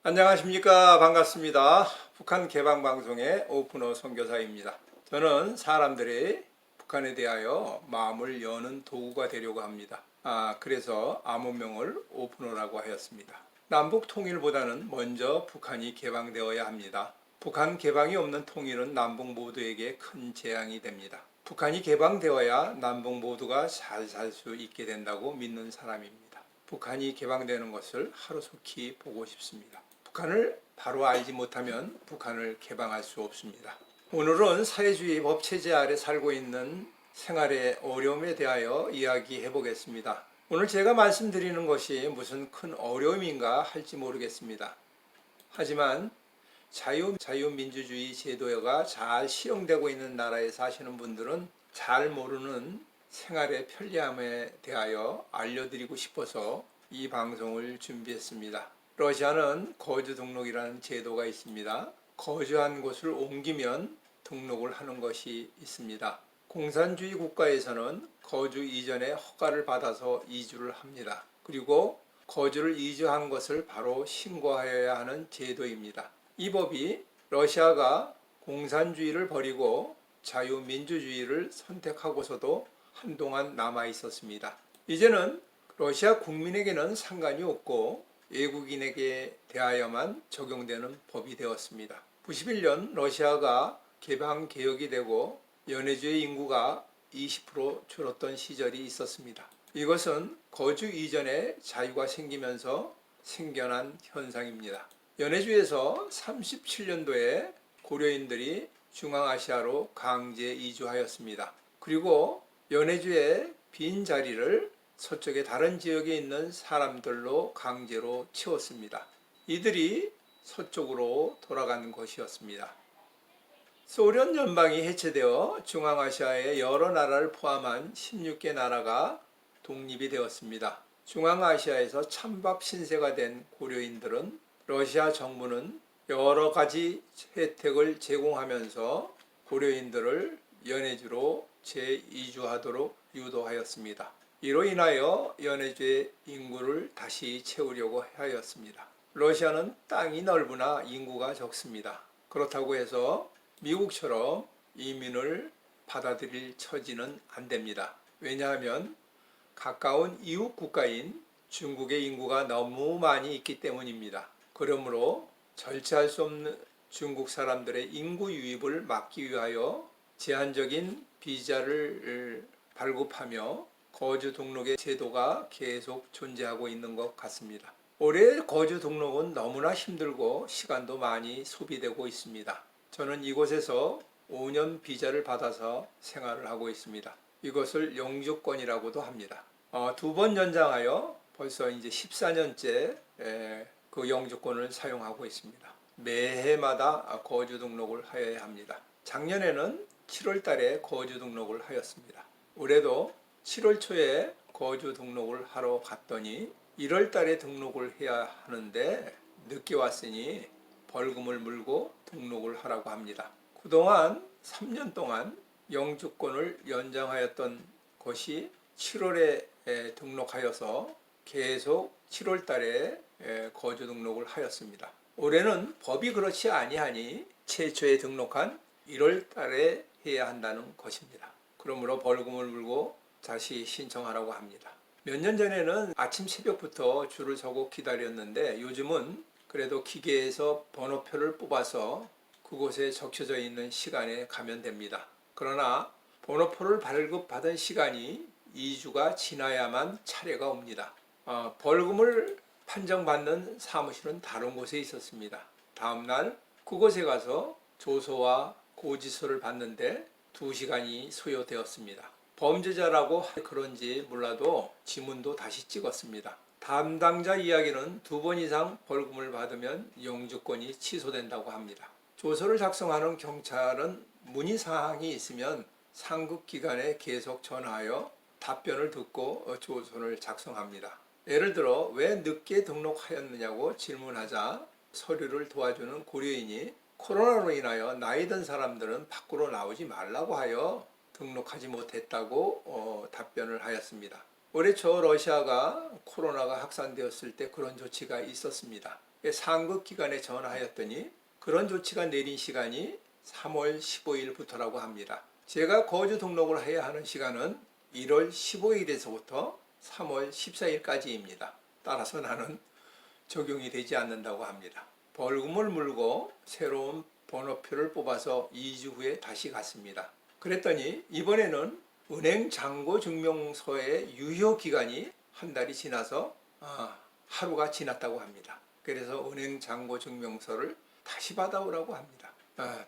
안녕하십니까. 반갑습니다. 북한 개방방송의 오픈호 선교사입니다. 저는 사람들이 북한에 대하여 마음을 여는 도구가 되려고 합니다. 그래서 암호명을 오픈호라고 하였습니다. 남북 통일보다는 먼저 북한이 개방되어야 합니다. 북한 개방이 없는 통일은 남북 모두에게 큰 재앙이 됩니다. 북한이 개방되어야 남북 모두가 잘 살 수 있게 된다고 믿는 사람입니다. 북한이 개방되는 것을 하루속히 보고 싶습니다. 북한을 바로 알지 못하면 북한을 개방할 수 없습니다. 오늘은 사회주의 법체제 아래 살고 있는 생활의 어려움에 대하여 이야기해 보겠습니다. 오늘 제가 말씀드리는 것이 무슨 큰 어려움인가 할지 모르겠습니다. 하지만 자유민주주의 제도가 잘 시행되고 있는 나라에 사시는 분들은 잘 모르는 생활의 편리함에 대하여 알려드리고 싶어서 이 방송을 준비했습니다. 러시아는 거주 등록이라는 제도가 있습니다. 거주한 곳을 옮기면 등록을 하는 것이 있습니다. 공산주의 국가에서는 거주 이전에 허가를 받아서 이주를 합니다. 그리고 거주를 이주한 것을 바로 신고하여야 하는 제도입니다. 이 법이 러시아가 공산주의를 버리고 자유민주주의를 선택하고서도 한동안 남아 있었습니다. 이제는 러시아 국민에게는 상관이 없고 외국인에게 대하여만 적용되는 법이 되었습니다. 91년 러시아가 개방 개혁이 되고 연해주의 인구가 20% 줄었던 시절이 있었습니다. 이것은 거주 이전에 자유가 생기면서 생겨난 현상입니다. 연해주에서 37년도에 고려인들이 중앙아시아로 강제 이주하였습니다. 그리고 연해주의 빈 자리를 서쪽의 다른 지역에 있는 사람들로 강제로 채웠습니다. 이들이 서쪽으로 돌아간 것이었습니다. 소련 연방이 해체되어 중앙아시아의 여러 나라를 포함한 16개 나라가 독립이 되었습니다. 중앙아시아에서 찬밥 신세가 된 고려인들은 러시아 정부는 여러 가지 혜택을 제공하면서 고려인들을 연해주로 재이주하도록 유도하였습니다. 이로 인하여 연해주의 인구를 다시 채우려고 하였습니다. 러시아는 땅이 넓으나 인구가 적습니다. 그렇다고 해서 미국처럼 이민을 받아들일 처지는 안 됩니다. 왜냐하면 가까운 이웃 국가인 중국의 인구가 너무 많이 있기 때문입니다. 그러므로 절제할 수 없는 중국 사람들의 인구 유입을 막기 위하여 제한적인 비자를 발급하며 거주 등록의 제도가 계속 존재하고 있는 것 같습니다. 올해 거주 등록은 너무나 힘들고 시간도 많이 소비되고 있습니다. 저는 이곳에서 5년 비자를 받아서 생활을 하고 있습니다. 이것을 영주권이라고도 합니다. 2번 연장하여 벌써 이제 14년째 그 영주권을 사용하고 있습니다. 매해마다 거주 등록을 하여야 합니다. 작년에는 7월 달에 거주 등록을 하였습니다. 올해도 7월 초에 거주 등록을 하러 갔더니 1월 달에 등록을 해야 하는데 늦게 왔으니 벌금을 물고 등록을 하라고 합니다. 그동안 3년 동안 영주권을 연장하였던 것이 7월에 등록하여서 계속 7월 달에 거주 등록을 하였습니다. 올해는 법이 그렇지 아니하니 최초에 등록한 1월 달에 해야 한다는 것입니다. 그러므로 벌금을 물고 다시 신청하라고 합니다. 몇 년 전에는 아침 새벽부터 줄을 서고 기다렸는데 요즘은 그래도 기계에서 번호표를 뽑아서 그곳에 적혀져 있는 시간에 가면 됩니다. 그러나 번호표를 발급받은 시간이 2주가 지나야만 차례가 옵니다. 벌금을 판정받는 사무실은 다른 곳에 있었습니다. 다음날 그곳에 가서 조서와 고지서를 받는데 2시간이 소요되었습니다. 범죄자라고 그런지 몰라도 지문도 다시 찍었습니다. 담당자 이야기는 2번 이상 벌금을 받으면 영주권이 취소된다고 합니다. 조서를 작성하는 경찰은 문의사항이 있으면 상급기관에 계속 전화하여 답변을 듣고 조서를 작성합니다. 예를 들어 왜 늦게 등록하였느냐고 질문하자 서류를 도와주는 고려인이 코로나로 인하여 나이 든 사람들은 밖으로 나오지 말라고 하여 등록하지 못했다고 답변을 하였습니다. 올해 초 러시아가 코로나가 확산되었을 때 그런 조치가 있었습니다. 상급 기관에 전화하였더니 그런 조치가 내린 시간이 3월 15일부터라고 합니다. 제가 거주 등록을 해야 하는 시간은 1월 15일에서부터 3월 14일까지입니다. 따라서 나는 적용이 되지 않는다고 합니다. 벌금을 물고 새로운 번호표를 뽑아서 2주 후에 다시 갔습니다. 그랬더니 이번에는 은행 잔고 증명서의 유효 기간이 한 달이 지나서 하루가 지났다고 합니다. 그래서 은행 잔고 증명서를 다시 받아오라고 합니다.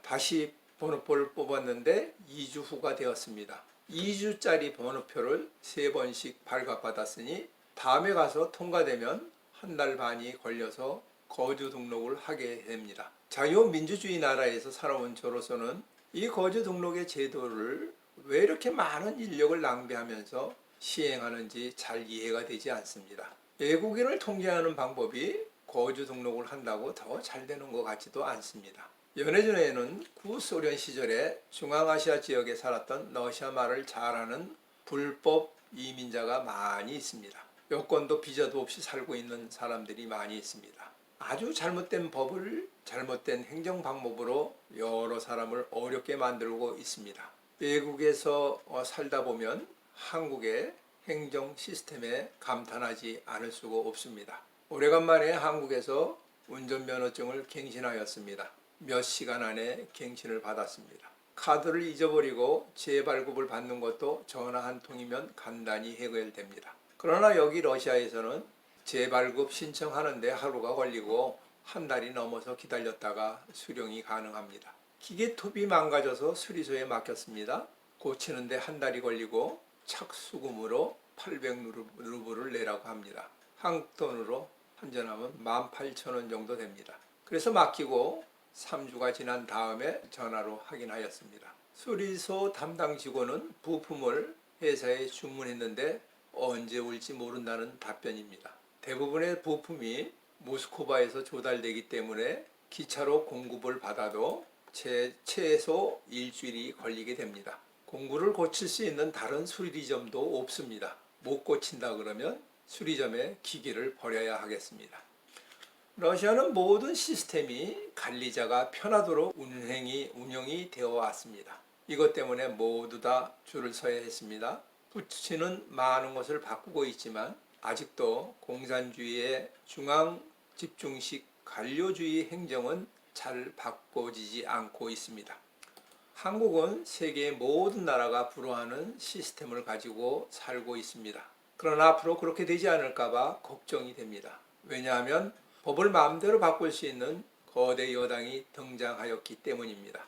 다시 번호표를 뽑았는데 2주 후가 되었습니다. 2주짜리 번호표를 3번씩 발급받았으니 다음에 가서 통과되면 한 달 반이 걸려서 거주 등록을 하게 됩니다. 자유민주주의 나라에서 살아온 저로서는 이 거주 등록의 제도를 왜 이렇게 많은 인력을 낭비하면서 시행하는지 잘 이해가 되지 않습니다. 외국인을 통제하는 방법이 거주 등록을 한다고 더 잘 되는 것 같지도 않습니다. 연해전에는 구소련 시절에 중앙아시아 지역에 살았던 러시아 말을 잘하는 불법 이민자가 많이 있습니다. 여권도 비자도 없이 살고 있는 사람들이 많이 있습니다. 아주 잘못된 법을 잘못된 행정 방법으로 여러 사람을 어렵게 만들고 있습니다. 외국에서 살다 보면 한국의 행정 시스템에 감탄하지 않을 수가 없습니다. 오래간만에 한국에서 운전면허증을 갱신하였습니다. 몇 시간 안에 갱신을 받았습니다. 카드를 잊어버리고 재발급을 받는 것도 전화 한 통이면 간단히 해결됩니다. 그러나 여기 러시아에서는 재발급 신청하는데 하루가 걸리고 한 달이 넘어서 기다렸다가 수령이 가능합니다. 기계톱이 망가져서 수리소에 맡겼습니다. 고치는데 한 달이 걸리고 착수금으로 800루블을 내라고 합니다. 한국 돈으로 환전하면 18,000원 정도 됩니다. 그래서 맡기고 3주가 지난 다음에 전화로 확인하였습니다. 수리소 담당 직원은 부품을 회사에 주문했는데 언제 올지 모른다는 답변입니다. 대부분의 부품이 모스크바에서 조달되기 때문에 기차로 공급을 받아도 최소 일주일이 걸리게 됩니다. 공구를 고칠 수 있는 다른 수리점도 없습니다. 못 고친다 그러면 수리점에 기기를 버려야 하겠습니다. 러시아는 모든 시스템이 관리자가 편하도록 운영이 되어 왔습니다. 이것 때문에 모두 다 줄을 서야 했습니다. 푸틴은 많은 것을 바꾸고 있지만 아직도 공산주의의 중앙 집중식 관료주의 행정은 잘 바꿔지지 않고 있습니다. 한국은 세계의 모든 나라가 불허하는 시스템을 가지고 살고 있습니다. 그러나 앞으로 그렇게 되지 않을까봐 걱정이 됩니다. 왜냐하면 법을 마음대로 바꿀 수 있는 거대 여당이 등장하였기 때문입니다.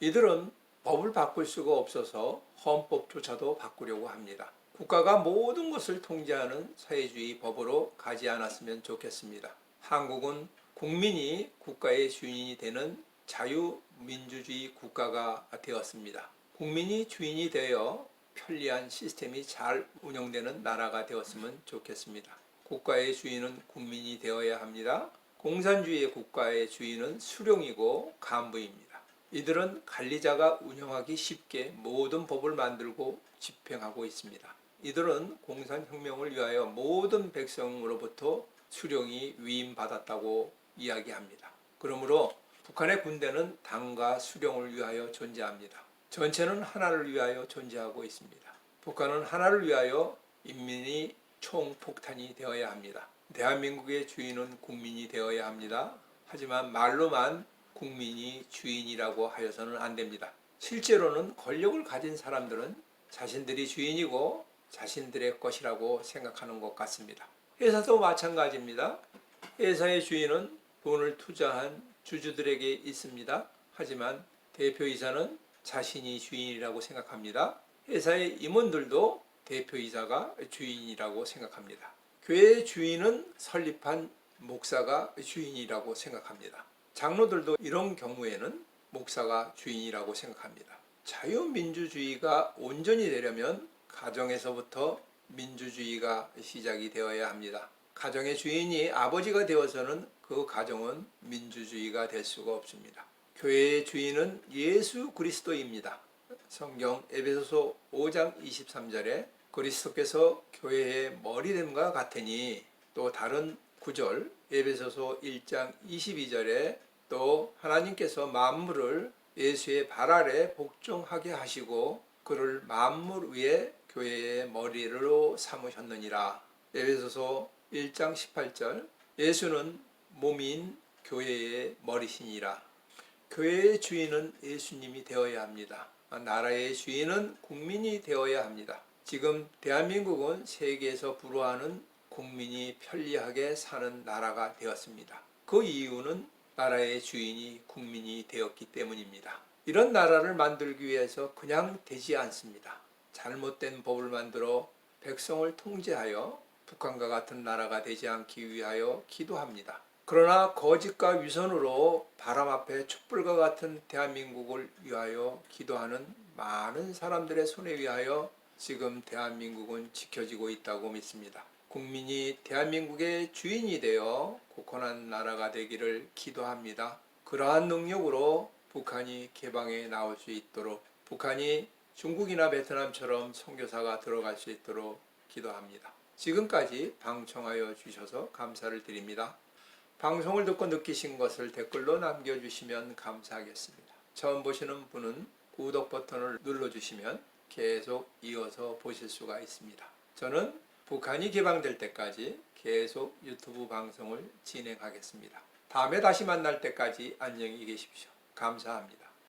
이들은 법을 바꿀 수가 없어서 헌법조차도 바꾸려고 합니다. 국가가 모든 것을 통제하는 사회주의 법으로 가지 않았으면 좋겠습니다. 한국은 국민이 국가의 주인이 되는 자유민주주의 국가가 되었습니다. 국민이 주인이 되어 편리한 시스템이 잘 운영되는 나라가 되었으면 좋겠습니다. 국가의 주인은 국민이 되어야 합니다. 공산주의의 국가의 주인은 수령이고 간부입니다. 이들은 관리자가 운영하기 쉽게 모든 법을 만들고 집행하고 있습니다. 이들은 공산혁명을 위하여 모든 백성으로부터 수령이 위임받았다고 이야기합니다. 그러므로 북한의 군대는 당과 수령을 위하여 존재합니다. 전체는 하나를 위하여 존재하고 있습니다. 북한은 하나를 위하여 인민이 총폭탄이 되어야 합니다. 대한민국의 주인은 국민이 되어야 합니다. 하지만 말로만 국민이 주인이라고 하여서는 안 됩니다. 실제로는 권력을 가진 사람들은 자신들이 주인이고 자신들의 것이라고 생각하는 것 같습니다. 회사도 마찬가지입니다. 회사의 주인은 돈을 투자한 주주들에게 있습니다. 하지만 대표이사는 자신이 주인이라고 생각합니다. 회사의 임원들도 대표이사가 주인이라고 생각합니다. 교회의 주인은 설립한 목사가 주인이라고 생각합니다. 장로들도 이런 경우에는 목사가 주인이라고 생각합니다. 자유민주주의가 온전히 되려면 가정에서부터 민주주의가 시작이 되어야 합니다. 가정의 주인이 아버지가 되어서는 그 가정은 민주주의가 될 수가 없습니다. 교회의 주인은 예수 그리스도입니다. 성경 에베소서 5장 23절에 그리스도께서 교회의 머리됨과 같으니, 또 다른 구절 에베소서 1장 22절에 또 하나님께서 만물을 예수의 발 아래 복종하게 하시고 그를 만물 위에 교회의 머리로 삼으셨느니라. 에베소서 1장 18절 예수는 몸인 교회의 머리시니라. 교회의 주인은 예수님이 되어야 합니다. 나라의 주인은 국민이 되어야 합니다. 지금 대한민국은 세계에서 불화하는 국민이 편리하게 사는 나라가 되었습니다. 그 이유는 나라의 주인이 국민이 되었기 때문입니다. 이런 나라를 만들기 위해서 그냥 되지 않습니다. 잘못된 법을 만들어 백성을 통제하여 북한과 같은 나라가 되지 않기 위하여 기도합니다. 그러나 거짓과 위선으로 바람 앞에 촛불과 같은 대한민국을 위하여 기도하는 많은 사람들의 손에 의하여 지금 대한민국은 지켜지고 있다고 믿습니다. 국민이 대한민국의 주인이 되어 굳건한 나라가 되기를 기도합니다. 그러한 능력으로 북한이 개방에 나올 수 있도록, 북한이 중국이나 베트남처럼 선교사가 들어갈 수 있도록 기도합니다. 지금까지 방청하여 주셔서 감사를 드립니다. 방송을 듣고 느끼신 것을 댓글로 남겨주시면 감사하겠습니다. 처음 보시는 분은 구독 버튼을 눌러주시면 계속 이어서 보실 수가 있습니다. 저는 북한이 개방될 때까지 계속 유튜브 방송을 진행하겠습니다. 다음에 다시 만날 때까지 안녕히 계십시오. 감사합니다.